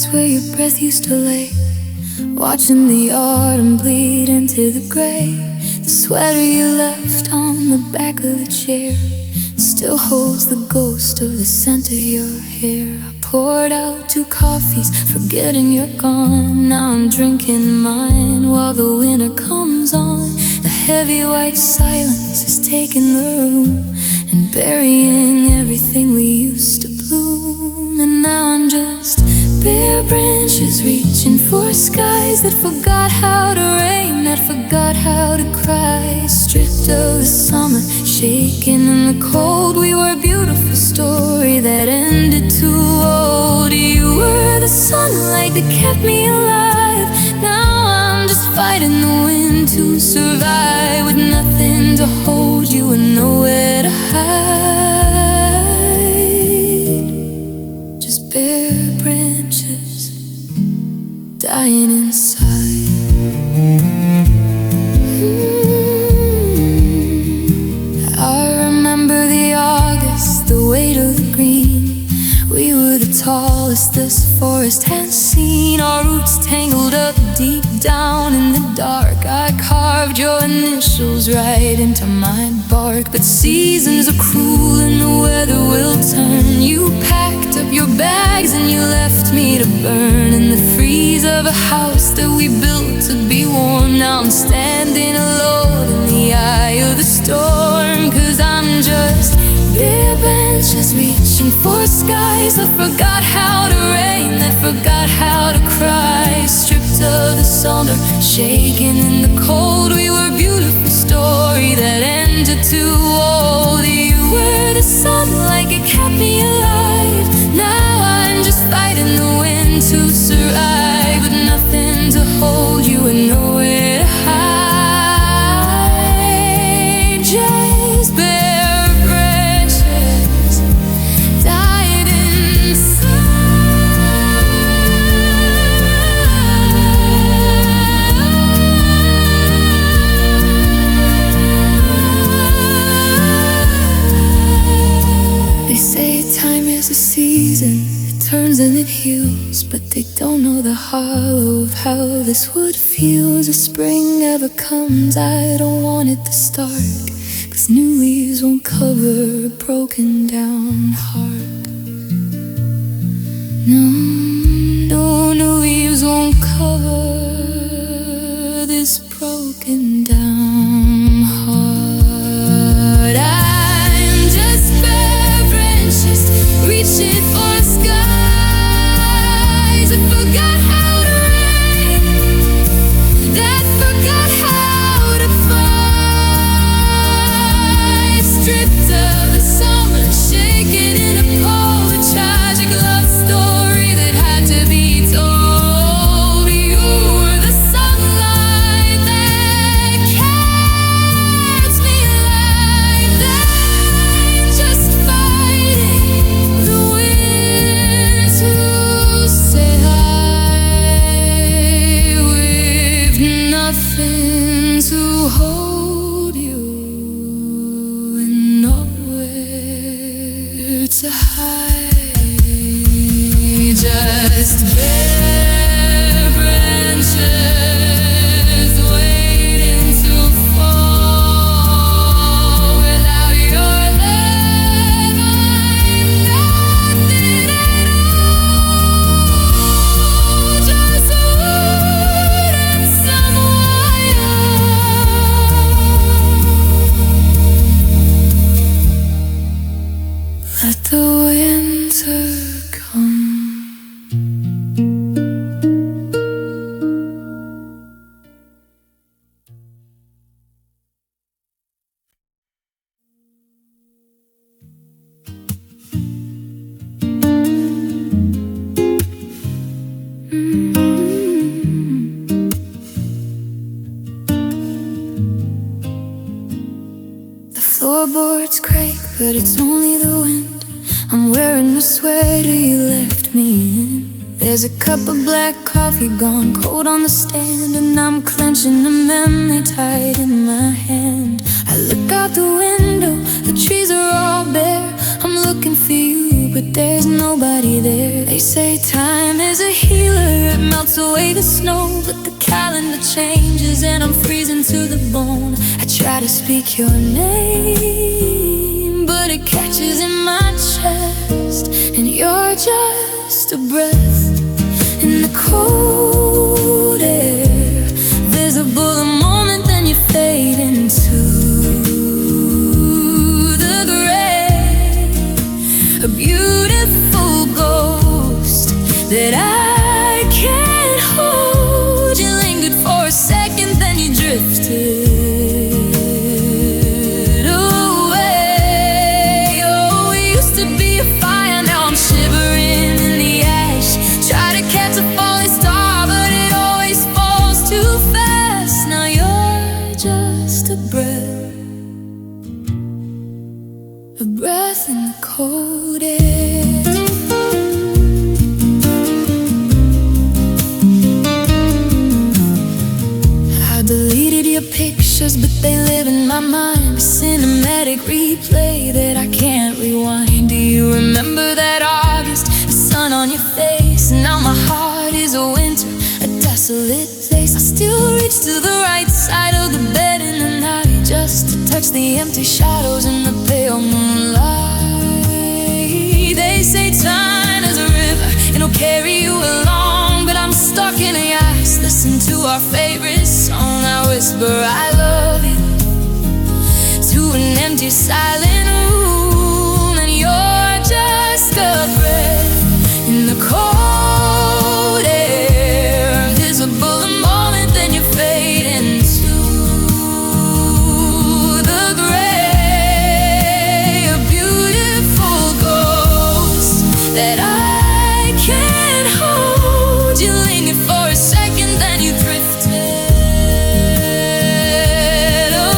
nights where your breath used to lay, watching the autumn bleed into the gray. The sweater you left on the back of the chair still holds the ghost of the scent of your hair. I poured out 2 coffees, forgetting you're gone. Now I'm drinking mine while the winter comes on. The heavy white silence is taking the room and burying everything we used to bloom. And now I'm just bare branches reaching for skies that forgot how to rain, that forgot how to cry. Stripped of the summer, shaking in the cold. We were a beautiful story that ended too old. You were the sunlight that kept me alive. Now I'm just fighting the wind to survive, with nothing to hold you and nowhere to hide. Just bare branches dying inside. I remember the August, the weight of the green. We were the tallest this forest has seen. Our roots tangled up deep down in the dark. I carved your initials right into my bark. But seasons are cruel and the weather will turn. You packed up your bags and you left me to burn in the freeze of a house that we built to be warm. Now I'm standing alone in the eye of the storm, 'cause I'm just bare branches reaching for skies that forgot how to rain, that forgot how to cry. Stripped of the summer, shaking in the cold. We were a beautiful story that ended too old. You were the sunlight that kept me alive. Now I'm just fighting the wind to survive, with nothing to hold you and nowhere to hide. Just bare branches died inside. They say time is a season, it turns and it heals, but they don't know the hollow of how this wood feels. If spring ever comes, I don't want it to start, 'cause new leaves won't cover a broken down heart. No, no, new leaves won't cover this broken down heart. I'm just bare branches reaching for skies that forgot how to rain, that forgot how to fight. Stripped of the summer, shaken in a cold, a tragic love story that had to be told. You were the sunlight that kept me alive. I'm just fighting the wind to say hi, with nothing to hold you and nowhere to hide. Just bare branches waiting to fall. Without your love, I'm nothing at all. Just wood and some wire. Let the winter come. The floorboards creak, but it's only the wind. I'm wearing the sweater you left me in. There's a cup of black coffee gone cold on the stand, and I'm clenching a memory tight in my hand. I look out the window, the trees are all bare. I'm looking for you, but there's nobody there. They say time is a healer, melts away the snow, but the calendar changes and I'm freezing to the bone. I try to speak your name, but it catches in my chest, and you're just a breath in the cold air, visible a moment, then you fade into the gray. A beautiful ghost that I can't hold. You lingered for a second, then you drifted away. Oh, we used to be a fire, now I'm shivering in the ash. Try to catch a falling star, but it always falls too fast. Now you're just a breath in the cold air. Pictures, but they live in my mind, a cinematic replay that I can't rewind. Do you remember that August, the sun on your face? And now my heart is a winter, a desolate place. I still reach to the right side of the bed in the night, just to touch the empty shadows in the pale moonlight. They say time is a river, it'll carry you along, but I'm stuck in the ice. Listen to our favorite song, I whisper I love you to an empty silent room, and you're just a breath in the cold air, visible a moment, then you fade into the gray. A beautiful ghost that I can't hold. You lingered for a second, then you drifted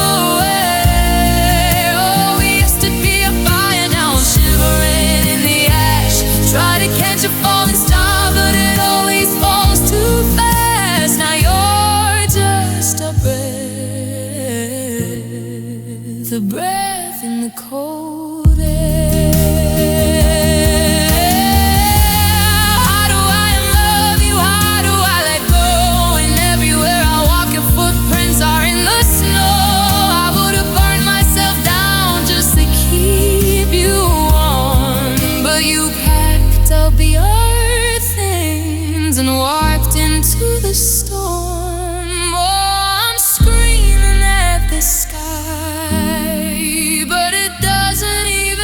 away. Oh, we used to be a fire, now I'm shivering in the ash. Try to catch a falling star, but it always falls too fast. Now you're just a breath in the cold air. How do I love you? How do I let go? And everywhere I walk, your footprints are in the snow. I would have burned myself down just to keep you warm, but you packed up your things and walked into the storm. Oh, I'm screaming at the sky, but it doesn't even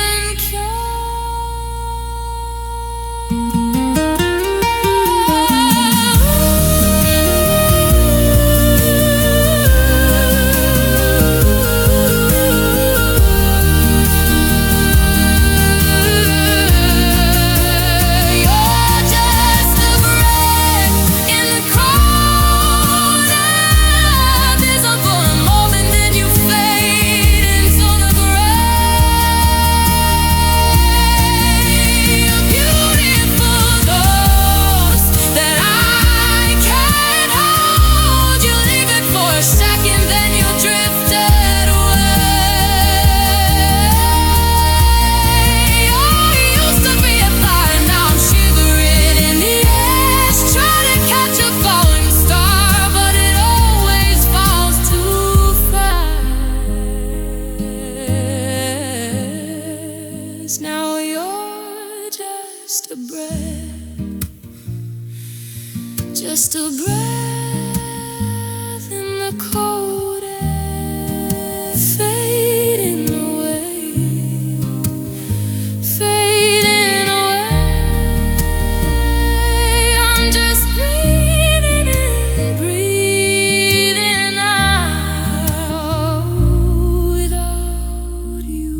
now you're just a breath in the cold air, fading away, fading away. I'm just breathing in, breathing out without you.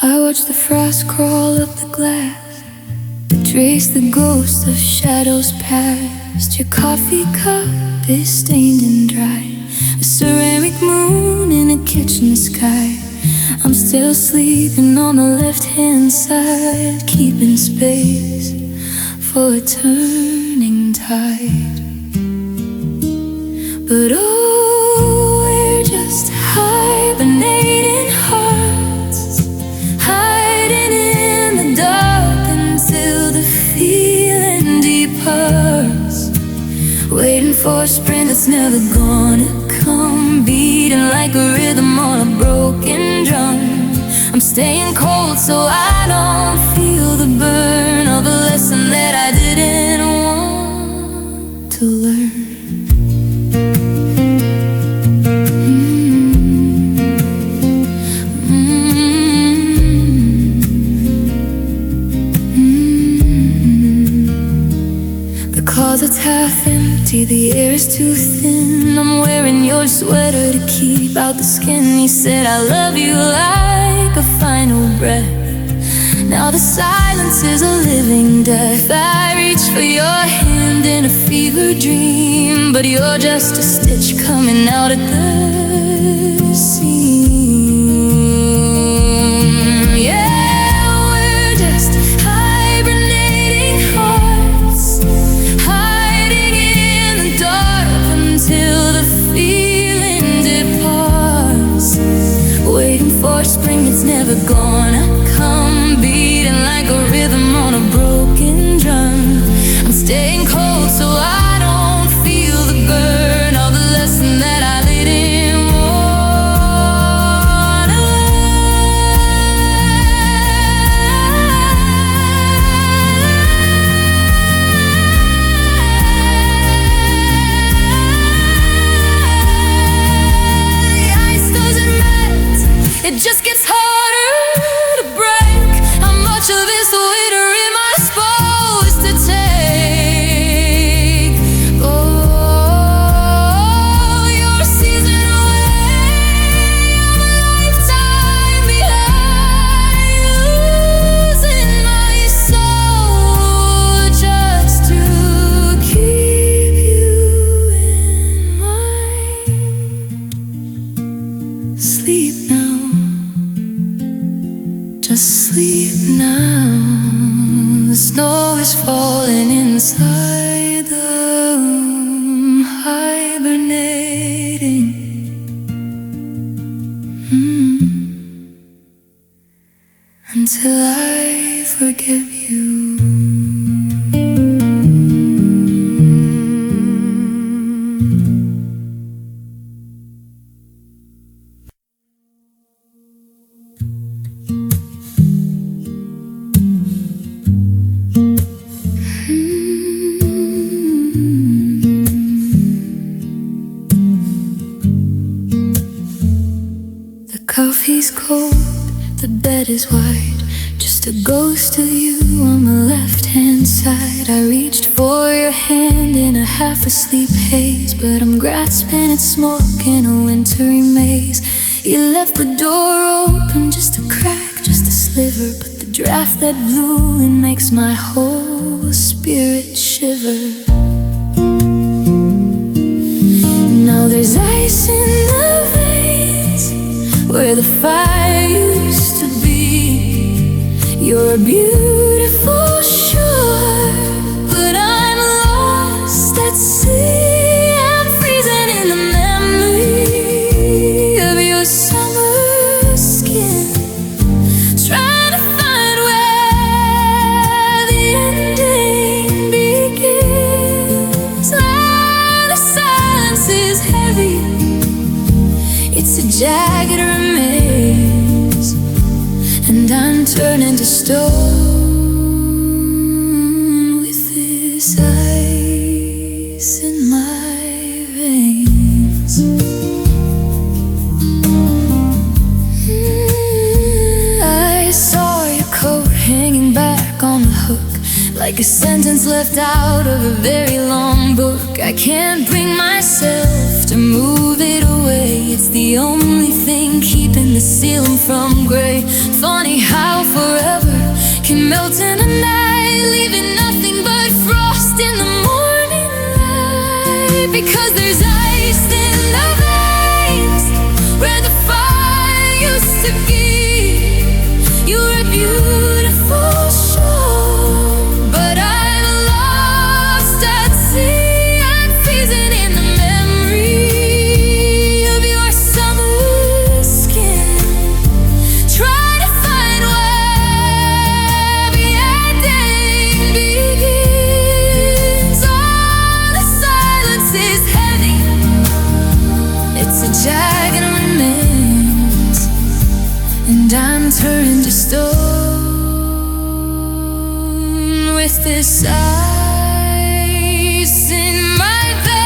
I watch the frost crawl up the glass, trace the ghosts of shadows past. Your coffee cup is stained and dry, a ceramic moon in a kitchen sky. I'm still sleeping on the left-hand side, keeping space for a turning tide. But oh, we're just hibernating hearts, hiding in the dark until the feeling departs, waiting for a spring that's never gonna come, beating like a rhythm on a broken drum. I'm staying cold so I don't feel the burn of a lesson that I didn't want to learn. The closet's half empty, the air is too thin. I'm wearing your sweater to keep out the skin. You said I love you like a final breath. Now the silence is a living death. I reach for your hand in a fever dream, but you're just a stitch coming out at the seam. Yeah, we're just hibernating hearts, hiding in the dark until the feeling departs, waiting for spring that's never gonna come, beating like a rhythm on a broken drum. I'm staying cold so I don't feel the burn of the lesson that I didn't want to learn. The ice doesn't melt, it just gets harder to break. How much of this winter am I supposed to take? Oh, you're a season away, I'm a lifetime behind, losing my soul just to keep you in mind. Sleep now, just sleep now. The snow is falling inside them, hibernating. Until I forgive you. The coffee's cold, the bed is wide, just a ghost of you on the left-hand side. I reached for your hand in a half-asleep haze, but I'm grasping at smoke in a wintry maze. You left the door open, just a crack, just a sliver, but the draft that blew in makes my whole spirit shiver. Now there's ice in the veins where the fire used to be. You're a beautiful shore, but I'm lost at sea. I'm freezing in the memory of your summer skin, trying to find where the ending begins. Ah, the silence is heavy, it's a jagged remains, and I'm turning to stone with this ice in my veins. I saw your coat hanging back on the hook, like a sentence left out of a very long book. I can't bring myself to move it away. It's the only thing keeping the ceiling from gray. Funny how forever can melt in a night, leaving nothing but frost in the morning light. Because there's ice in the veins where the fire used to be. It's a jagged remains, and I'm turned to stone with this ice in my veins,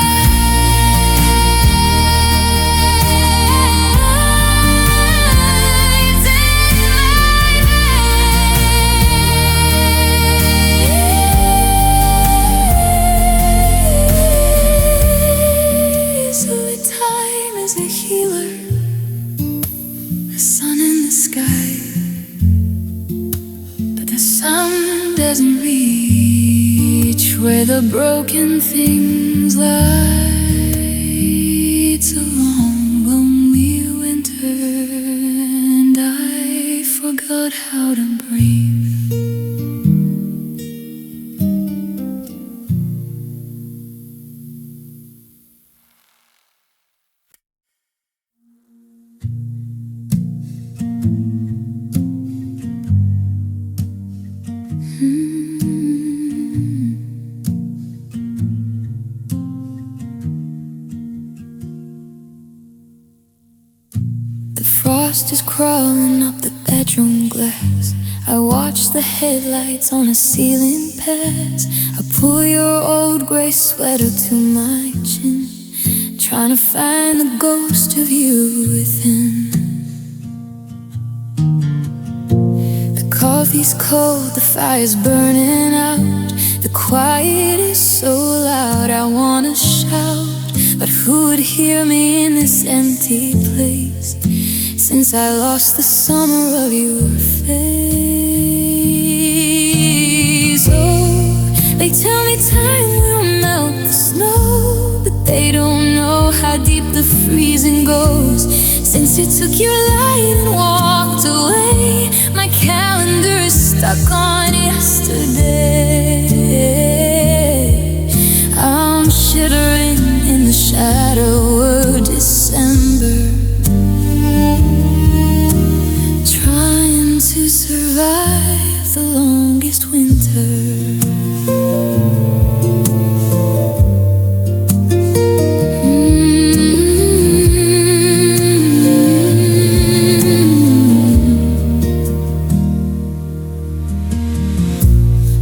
So time is a healer, the sun in the sky, but the sun doesn't reach where the broken things lie. It's a long, lonely winter, and I forgot how to breathe. The frost is crawling up the bedroom glass. I watch the headlights on a ceiling pass. I pull your old grey sweater to my chin, trying to find the ghost of you within. The coffee's cold, the fire's burning out. The quiet is so loud, I wanna shout, but who would hear me in this empty place? Since I lost the summer of your face. Oh, they tell me time will melt the snow, but they don't know how deep the freezing goes. Since you took your light and walked away, my calendar is stuck on yesterday. I'm shivering in the shadow of December, to survive the longest winter.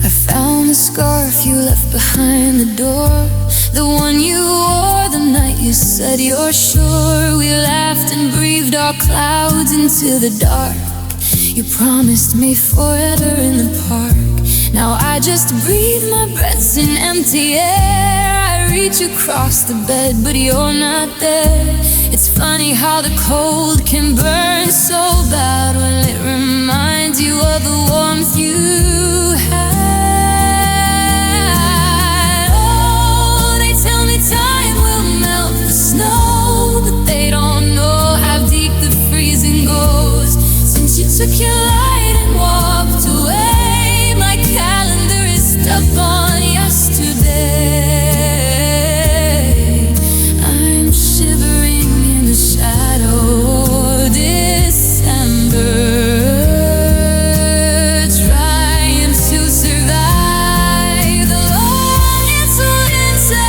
I found the scarf you left behind the door, the one you wore the night you said you're sure. We laughed and breathed our clouds into the dark. You promised me forever in the park. Now I just breathe my breaths in empty air. I reach across the bed, but you're not there. It's funny how the cold can burn so bad when it reminds you of the warmth you had. Oh, they tell me time will melt the snow, but they don't know how deep the freezing goes. Since you took your light and walked away, my calendar is stuck on yesterday. I'm shivering in the shadow of December, trying to survive the longest winter.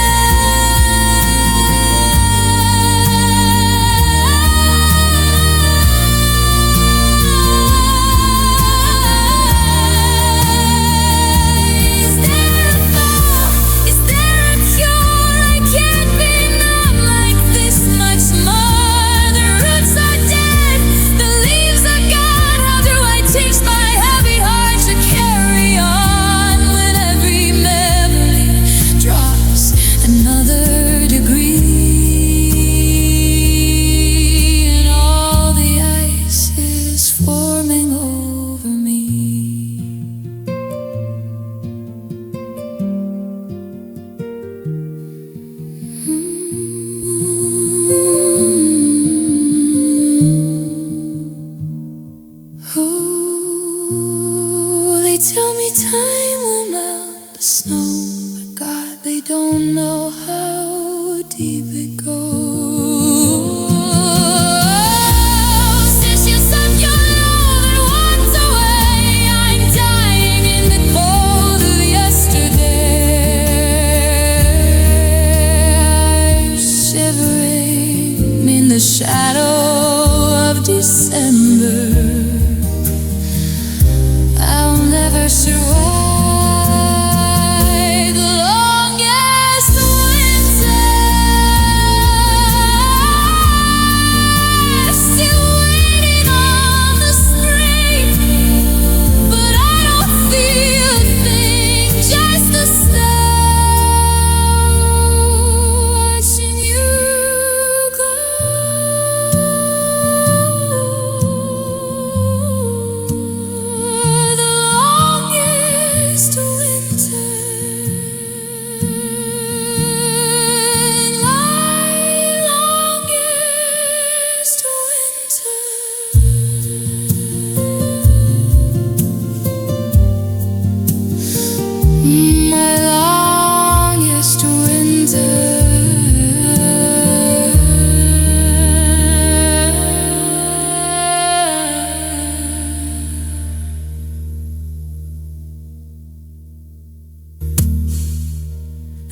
shadow of December. I'll never survive the longest winter. Still waiting on the spring, but I don't feel a thing, just the snow watching you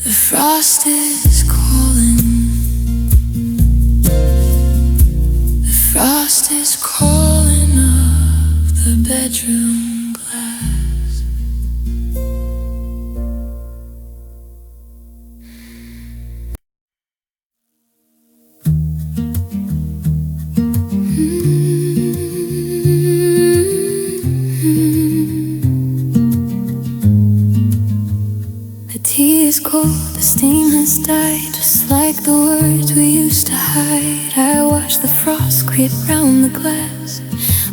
the frost is calling. The frost is calling up the bedroom glass. The tea is cold, the steam has died, just like the words we used to hide. I watched the frost creep round the glass,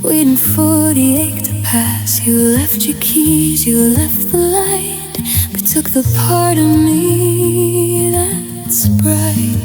waiting for the ache to pass. You left your keys, you left the light, but took the part of me that's bright.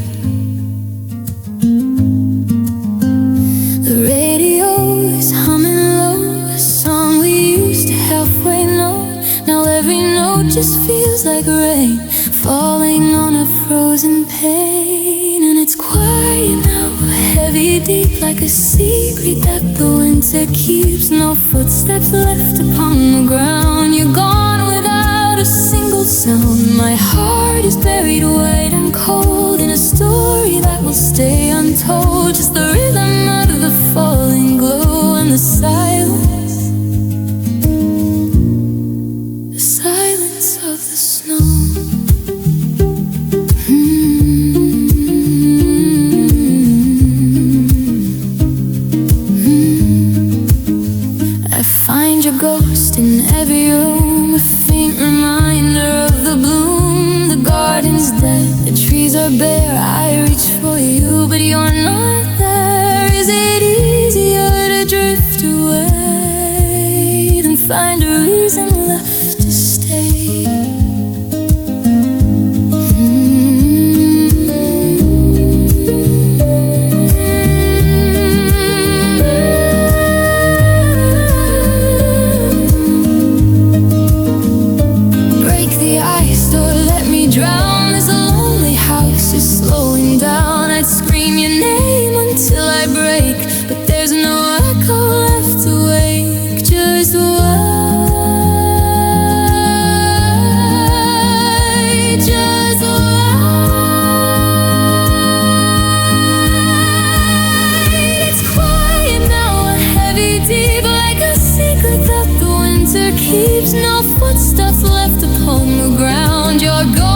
The radio is humming low, a song we used to halfway know. Now every note just feels like rain falling on a frozen pane. And it's quiet now, heavy deep, like a secret that the winter keeps. No footsteps left upon the ground. You're gone without a single sound. My heart is buried white and cold in a story that will stay untold. Just the rhythm of the falling glow and the silence of the snow. I find your ghost in every room, a faint reminder of the bloom. The garden's dead, the trees are bare. I reach for you, but you're not there. Is it easier to drift away than find a reason left to stay? Drown, there's a lonely house, you're slowing down. I'd scream your name until I break, but there's no echo left to wake. Just wait, just wait. It's quiet now, a heavy deep, like a secret that the winter keeps. No footsteps left upon the ground. You're gone